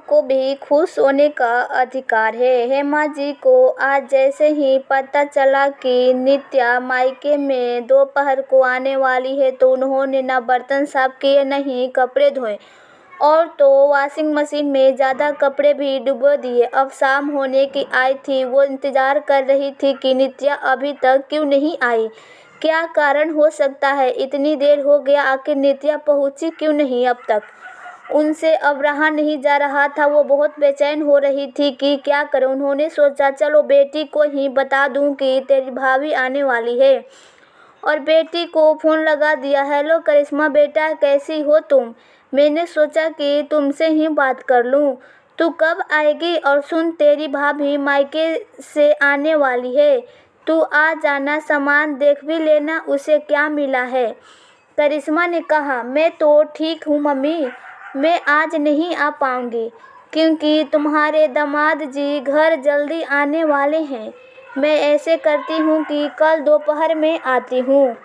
को भी खुश होने का अधिकार है। हेमा जी को आज जैसे ही पता चला कि नित्या मायके में दोपहर को आने वाली है तो उन्होंने न बर्तन साफ किए न ही कपड़े धोए और तो वॉशिंग मशीन में ज़्यादा कपड़े भी डुबो दिए। अब शाम होने की आई थी। वो इंतज़ार कर रही थी कि नित्या अभी तक क्यों नहीं आई। क्या कारण हो सकता है, इतनी देर हो गया, आखिर नित्या पहुंची क्यों नहीं अब तक। उनसे अब रहा नहीं जा रहा था। वो बहुत बेचैन हो रही थी कि क्या करें। उन्होंने सोचा चलो बेटी को ही बता दूं कि तेरी भाभी आने वाली है और बेटी को फ़ोन लगा दिया। हेलो करिश्मा बेटा, कैसी हो तुम? मैंने सोचा कि तुमसे ही बात कर लूं। तू कब आएगी? और सुन, तेरी भाभी मायके से आने वाली है, तू आ जाना, सामान देख भी लेना उसे क्या मिला है। करिश्मा ने कहा, मैं तो ठीक हूँ मम्मी, मैं आज नहीं आ पाऊँगी क्योंकि तुम्हारे दामाद जी घर जल्दी आने वाले हैं। मैं ऐसे करती हूँ कि कल दोपहर में आती हूँ,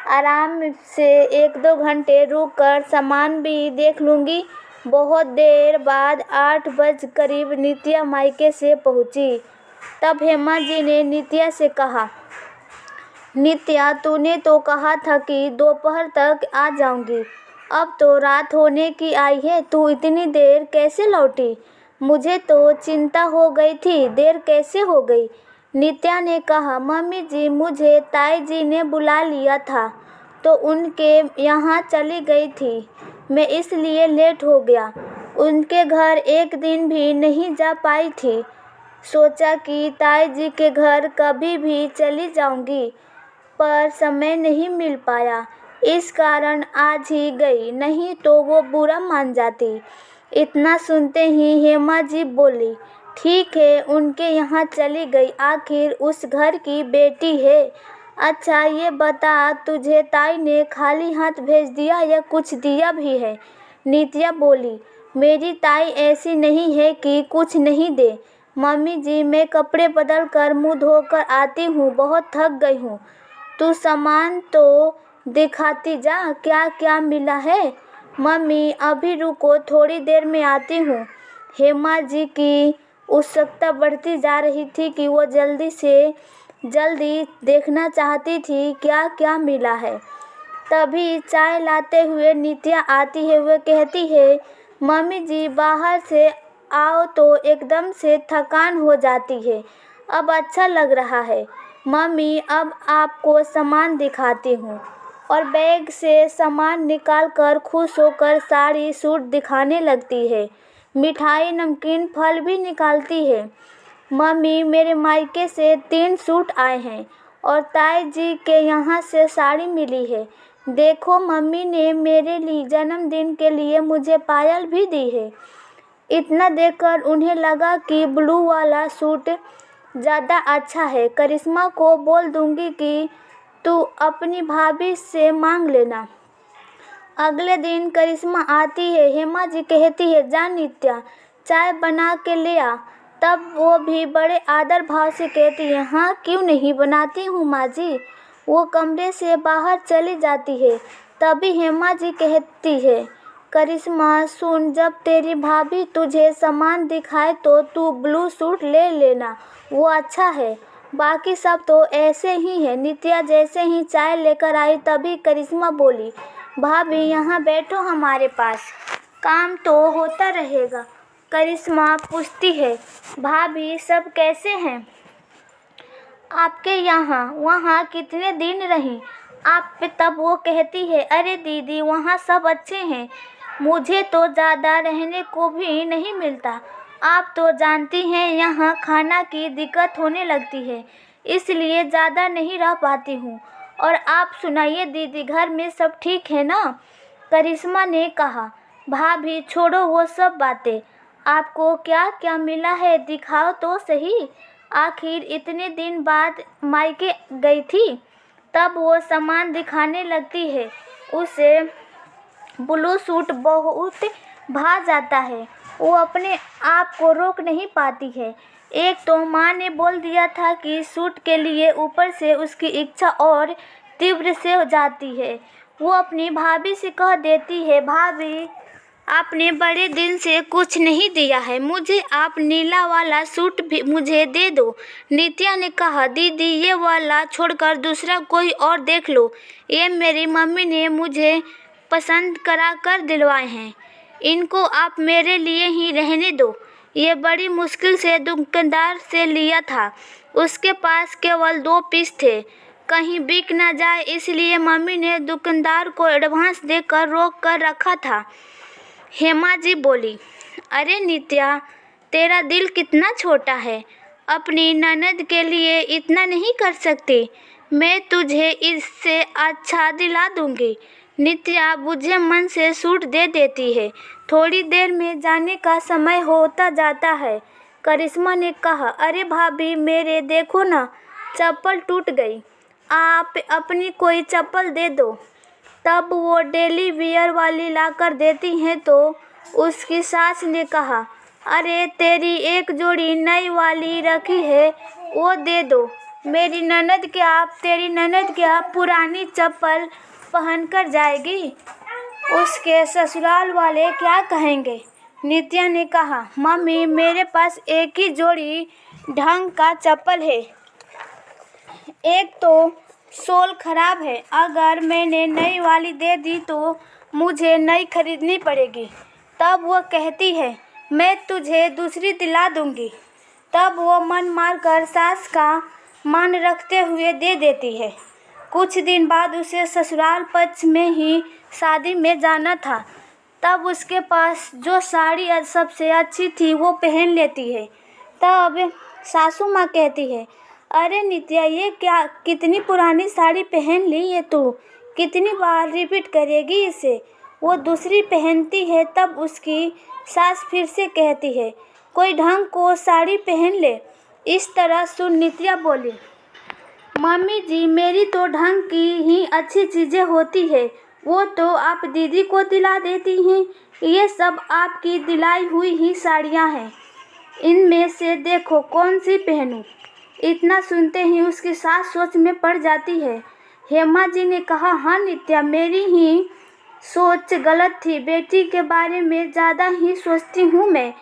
आराम से 1-2 घंटे रुक कर सामान भी देख लूँगी। बहुत देर बाद 8 बज करीब नित्या मायके से पहुँची। तब हेमा जी ने नित्या से कहा, नित्या तूने तो कहा था कि दोपहर तक आ जाऊंगी, अब तो रात होने की आई है, तू इतनी देर कैसे लौटी? मुझे तो चिंता हो गई थी, देर कैसे हो गई? नित्या ने कहा, मम्मी जी मुझे ताई जी ने बुला लिया था तो उनके यहाँ चली गई थी, मैं इसलिए लेट हो गया। उनके घर एक दिन भी नहीं जा पाई थी, सोचा कि ताई जी के घर कभी भी चली जाऊंगी पर समय नहीं मिल पाया, इस कारण आज ही गई, नहीं तो वो बुरा मान जाती। इतना सुनते ही हेमा जी बोली, ठीक है, उनके यहाँ चली गई, आखिर उस घर की बेटी है। अच्छा ये बता, तुझे ताई ने खाली हाथ भेज दिया या कुछ दिया भी है? नित्या बोली, मेरी ताई ऐसी नहीं है कि कुछ नहीं दे। मम्मी जी मैं कपड़े बदल कर मुँह धोकर आती हूँ, बहुत थक गई हूँ। तू सामान तो दिखाती जा, क्या क्या मिला है। मम्मी अभी रुको, थोड़ी देर में आती हूँ। हेमा जी की उत्सुकता बढ़ती जा रही थी कि वो जल्दी से जल्दी देखना चाहती थी क्या क्या मिला है। तभी चाय लाते हुए नित्या आती है। वह कहती है, मम्मी जी बाहर से आओ तो एकदम से थकान हो जाती है, अब अच्छा लग रहा है। मम्मी अब आपको सामान दिखाती हूँ और बैग से सामान निकालकर खुश होकर साड़ी सूट दिखाने लगती है। मिठाई नमकीन फल भी निकालती है। मम्मी मेरे मायके से 3 सूट आए हैं और ताई जी के यहाँ से साड़ी मिली है। देखो मम्मी ने मेरे लिए जन्मदिन के लिए मुझे पायल भी दी है। इतना देखकर उन्हें लगा कि ब्लू वाला सूट ज़्यादा अच्छा है। करिश्मा को बोल दूंगी कि तू अपनी भाभी से मांग लेना। अगले दिन करिश्मा आती है। हेमा जी कहती है, जा नित्या चाय बना के ले आ। तब वो भी बड़े आदर भाव से कहती है, हाँ क्यों नहीं, बनाती हूँ माँ जी। वो कमरे से बाहर चली जाती है। तभी हेमा जी कहती है, करिश्मा सुन, जब तेरी भाभी तुझे सामान दिखाए तो तू ब्लू सूट ले लेना, वो अच्छा है, बाकी सब तो ऐसे ही है। नित्या जैसे ही चाय लेकर आई तभी करिश्मा बोली, भाभी यहाँ बैठो हमारे पास, काम तो होता रहेगा। करिश्मा पूछती है, भाभी सब कैसे हैं आपके यहाँ, वहाँ कितने दिन रहीं आप? तब वो कहती है, अरे दीदी वहाँ सब अच्छे हैं, मुझे तो ज़्यादा रहने को भी नहीं मिलता। आप तो जानती हैं यहाँ खाना की दिक्कत होने लगती है, इसलिए ज़्यादा नहीं रह पाती हूँ। और आप सुनाइए दीदी, घर में सब ठीक है ना? करिश्मा ने कहा, भाभी छोड़ो वो सब बातें, आपको क्या क्या मिला है दिखाओ तो सही, आखिर इतने दिन बाद मायके गई थी। तब वो सामान दिखाने लगती है। उसे ब्लू सूट बहुत भा जाता है, वो अपने आप को रोक नहीं पाती है। एक तो माँ ने बोल दिया था कि सूट के लिए, ऊपर से उसकी इच्छा और तीव्र से हो जाती है। वो अपनी भाभी से कह देती है, भाभी आपने बड़े दिन से कुछ नहीं दिया है, मुझे आप नीला वाला सूट भी मुझे दे दो। नित्या ने कहा, दीदी ये वाला छोड़कर दूसरा कोई और देख लो, ये मेरी मम्मी ने मुझे पसंद करा कर दिलवाए हैं, इनको आप मेरे लिए ही रहने दो। ये बड़ी मुश्किल से दुकानदार से लिया था, उसके पास केवल 2 पीस थे, कहीं बिक ना जाए इसलिए मम्मी ने दुकानदार को एडवांस देकर रोक कर रखा था। हेमा जी बोली, अरे नित्या, तेरा दिल कितना छोटा है, अपनी ननद के लिए इतना नहीं कर सकती। मैं तुझे इससे अच्छा दिला दूंगी। नित्या बुझे मन से सूट दे देती है। थोड़ी देर में जाने का समय होता जाता है। करिश्मा ने कहा, अरे भाभी, मेरे देखो ना, चप्पल टूट गई, आप अपनी कोई चप्पल दे दो। तब वो डेली वियर वाली लाकर देती हैं तो उसकी सास ने कहा, अरे तेरी एक जोड़ी नई वाली रखी है, वो दे दो। तेरी ननद क्या पुरानी चप्पल पहनकर जाएगी, उसके ससुराल वाले क्या कहेंगे। नित्या ने कहा, मम्मी, मेरे पास एक ही जोड़ी ढंग का चप्पल है, एक तो सोल खराब है, अगर मैंने नई वाली दे दी तो मुझे नई खरीदनी पड़ेगी। तब वो कहती है, मैं तुझे दूसरी दिला दूंगी। तब वो मन मारकर सास का मान रखते हुए दे देती है। कुछ दिन बाद उसे ससुराल पक्ष में ही शादी में जाना था। तब उसके पास जो साड़ी सबसे अच्छी थी वो पहन लेती है। तब सासू माँ कहती है, अरे नित्या, ये क्या, कितनी पुरानी साड़ी पहन ली है तू, कितनी बार रिपीट करेगी इसे। वो दूसरी पहनती है। तब उसकी सास फिर से कहती है, कोई ढंग को साड़ी पहन ले। इस तरह सुन नित्या बोली, मम्मी जी, मेरी तो ढंग की ही अच्छी चीज़ें होती है, वो तो आप दीदी को दिला देती हैं। ये सब आपकी दिलाई हुई ही साड़ियाँ हैं, इनमें से देखो कौन सी पहनूं। इतना सुनते ही उसकी सास सोच में पड़ जाती है। हेमा जी ने कहा, हाँ नित्या, मेरी ही सोच गलत थी, बेटी के बारे में ज़्यादा ही सोचती हूँ मैं।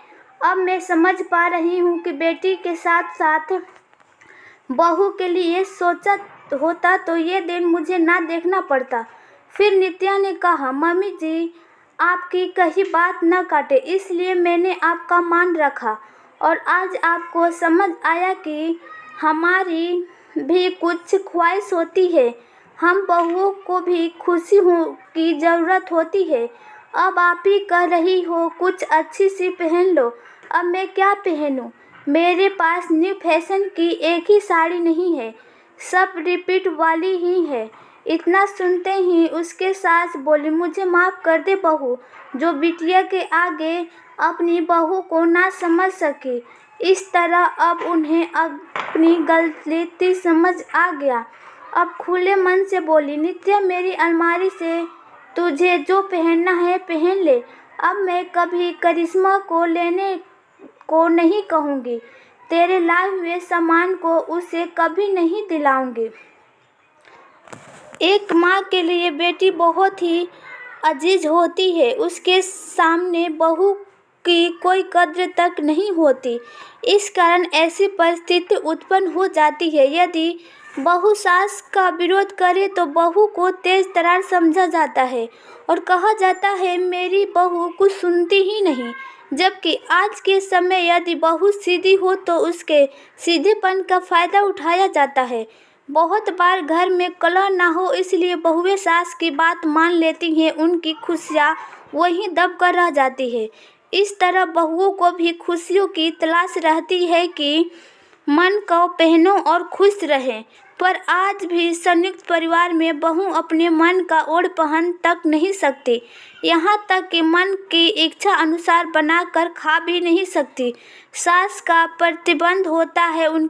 अब मैं समझ पा रही हूँ कि बेटी के साथ साथ बहू के लिए सोचा होता तो ये दिन मुझे ना देखना पड़ता। फिर नित्या ने कहा, मम्मी जी, आपकी कही बात न काटे, इसलिए मैंने आपका मान रखा और आज आपको समझ आया कि हमारी भी कुछ ख्वाहिश होती है, हम बहुओं को भी खुशी की ज़रूरत होती है। अब आप ही कह रही हो कुछ अच्छी सी पहन लो, अब मैं क्या पहनूं? मेरे पास न्यू फैशन की एक ही साड़ी नहीं है, सब रिपीट वाली ही है। इतना सुनते ही उसके सास बोली, मुझे माफ़ कर दे बहू, जो बिटिया के आगे अपनी बहू को ना समझ सके। इस तरह अब उन्हें अपनी गलती समझ आ गया। अब खुले मन से बोली, नित्या, मेरी अलमारी से तुझे जो पहनना है पहन ले, अब मैं कभी करिश्मा को लेने को नहीं कहूँगी, तेरे लाए हुए सामान को उसे कभी नहीं दिलाऊंगी। एक माँ के लिए बेटी बहुत ही अजीज होती है, उसके सामने बहू की कोई कद्र तक नहीं होती। इस कारण ऐसी परिस्थिति उत्पन्न हो जाती है। यदि बहू सास का विरोध करे तो बहू को तेज तर्रार समझा जाता है और कहा जाता है, मेरी बहू कुछ सुनती ही नहीं। जबकि आज के समय यदि बहू सीधी हो तो उसके सीधेपन का फ़ायदा उठाया जाता है। बहुत बार घर में कलह ना हो इसलिए बहुएं सास की बात मान लेती हैं, उनकी खुशियाँ वहीं दब कर रह जाती है। इस तरह बहुओं को भी खुशियों की तलाश रहती है कि मन को पहनो और खुश रहें, पर आज भी संयुक्त परिवार में बहू अपने मन का ओढ़ पहन तक नहीं सकती, यहाँ तक कि मन की इच्छा अनुसार बनाकर खा भी नहीं सकती। सास का प्रतिबंध होता है उन